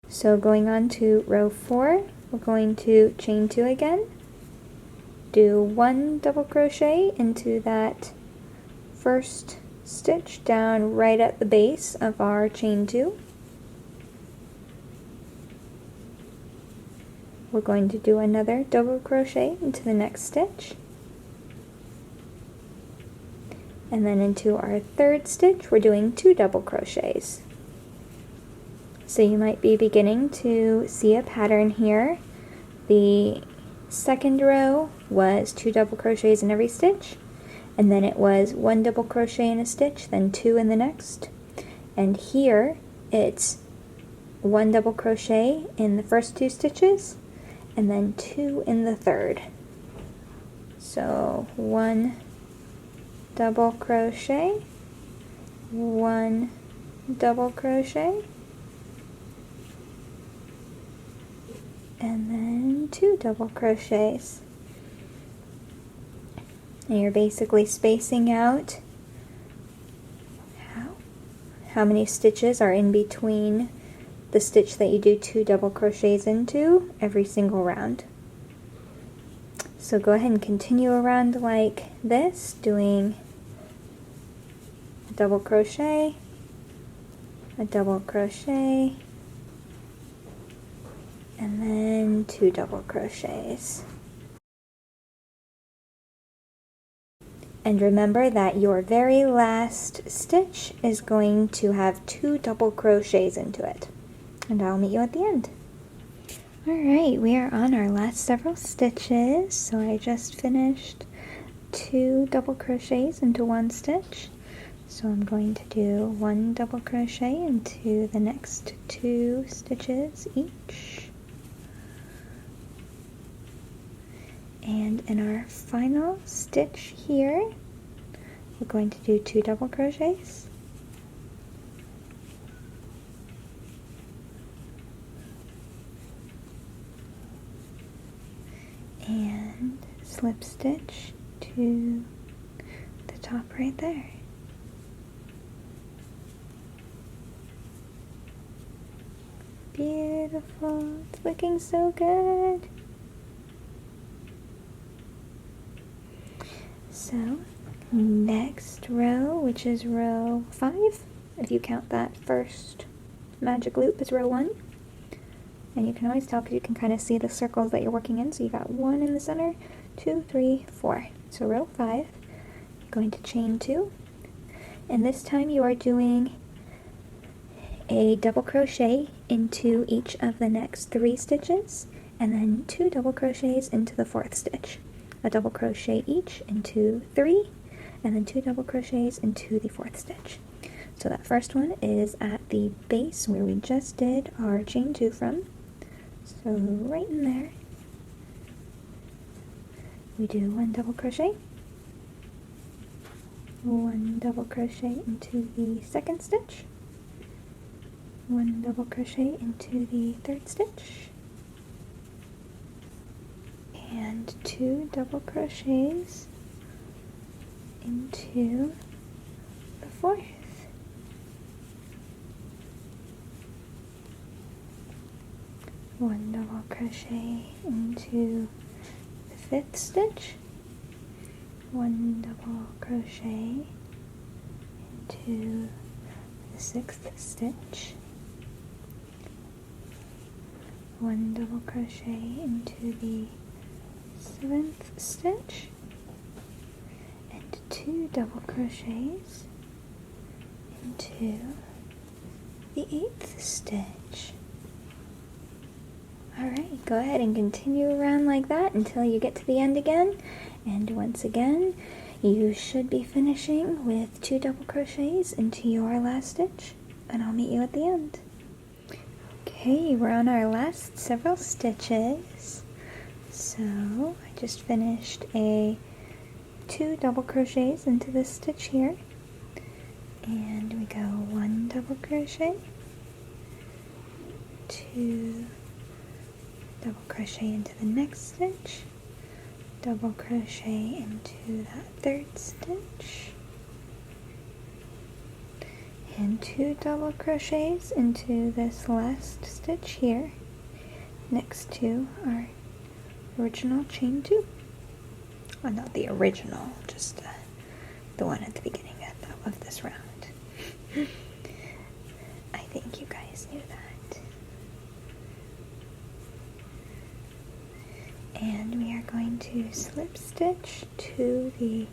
So going on to row 4, we're going to chain 2 again, do 1 double crochet into that first stitch down right at the base of our chain 2. We're going to do another double crochet into the next stitch, and then into our third stitch we're doing 2 double crochets. So you might be beginning to see a pattern here. The second row was 2 double crochets in every stitch, and then it was 1 double crochet in a stitch, then 2 in the next. And here it's 1 double crochet in the first 2 stitches, and then 2 in the third. So 1 double crochet, 1 double crochet, and then 2 double crochets. And you're basically spacing out how many stitches are in between the stitch that you do 2 double crochets into every single round. So go ahead and continue around like this, doing a double crochet, a double crochet, and then 2 double crochets. And remember that your very last stitch is going to have 2 double crochets into it. And I'll meet you at the end. Alright, we are on our last several stitches. So I just finished 2 double crochets into 1 stitch. So I'm going to do 1 double crochet into the next 2 stitches each. And in our final stitch here, we're going to do 2 double crochets. And slip stitch to the top right there. Beautiful, it's looking so good. So next row, which is row 5, if you count that first magic loop as row 1. And you can always tell because you can kind of see the circles that you're working in. So you got 1 in the center, 2, 3, 4. So row 5, you're going to chain 2. And this time you are doing a double crochet into each of the next 3 stitches, and then 2 double crochets into the 4th stitch. A double crochet each into 3, and then 2 double crochets into the 4th stitch. So that first one is at the base where we just did our chain 2 from. So right in there, we do 1 double crochet, 1 double crochet into the 2nd stitch, 1 double crochet into the 3rd stitch, and 2 double crochets into the 4th. One double crochet into the 5th stitch, 1 double crochet into the 6th stitch, 1 double crochet into the 7th stitch, and 2 double crochets into the 8th stitch. Alright, go ahead and continue around like that until you get to the end again. And once again, you should be finishing with 2 double crochets into your last stitch. And I'll meet you at the end. Okay, we're on our last several stitches. So, I just finished a 2 double crochets into this stitch here. And we go 1 double crochet, 2 double crochet into the next stitch, double crochet into that 3rd stitch, and 2 double crochets into this last stitch here next to our original chain 2. Well, not the original, just the one at the beginning of this round. I think you guys knew that. And we are going to slip stitch to the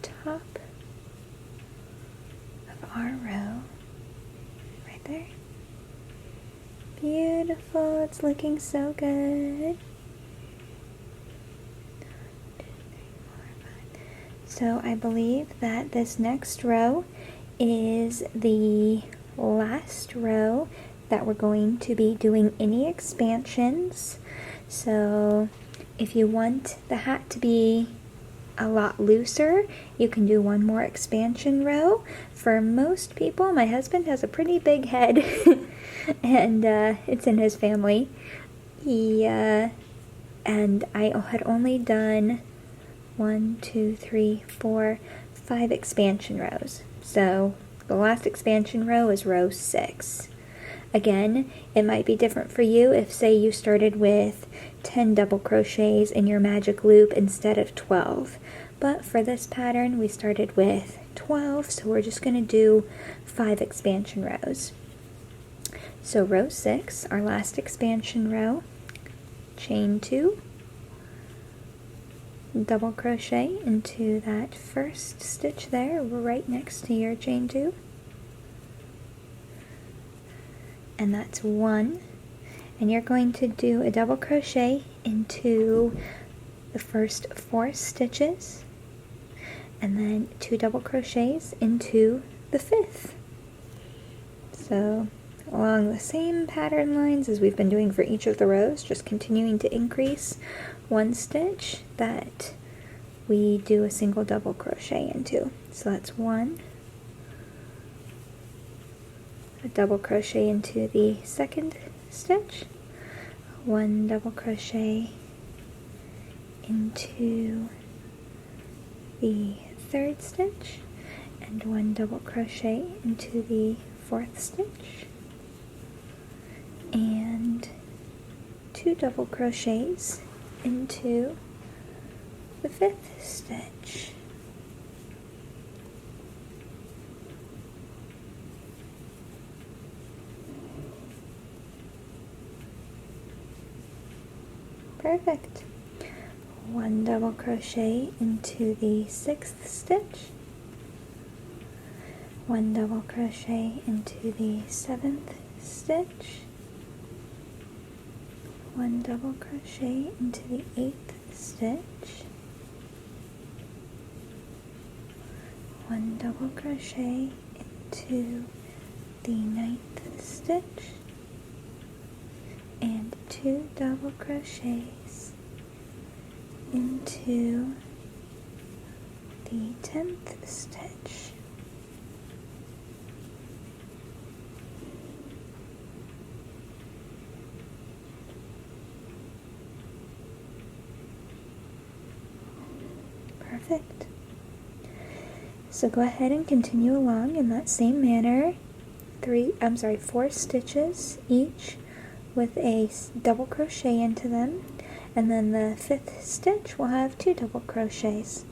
top of our row, right there. Beautiful, it's looking so good. 2, 3, 4, 5. So I believe that this next row is the last row that we're going to be doing any expansions. So if you want the hat to be a lot looser, you can do one more expansion row. For most people, my husband has a pretty big head and it's in his family. And I had only done 1, 2, 3, 4, 5 expansion rows. So the last expansion row is row 6. Again, it might be different for you if, say, you started with 10 double crochets in your magic loop instead of 12. But for this pattern, we started with 12, so we're just going to do 5 expansion rows. So row 6, our last expansion row, chain 2, double crochet into that first stitch there, right next to your chain 2. And that's 1, and you're going to do a double crochet into the first 4 stitches, and then 2 double crochets into the 5th. So along the same pattern lines as we've been doing for each of the rows, just continuing to increase 1 stitch that we do a single double crochet into. So that's 1, a double crochet into the second stitch, 1 double crochet into the third stitch, and 1 double crochet into the 4th stitch, and 2 double crochets into the 5th stitch. Perfect. 1 double crochet into the 6th stitch, 1 double crochet into the 7th stitch, 1 double crochet into the 8th stitch, 1 double crochet into the 9th stitch, and 2 double crochets into the 10th stitch. Perfect. So go ahead and continue along in that same manner. 4 stitches each with a double crochet into them, and then the 5th stitch will have 2 double crochets.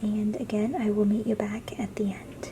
And again, I will meet you back at the end.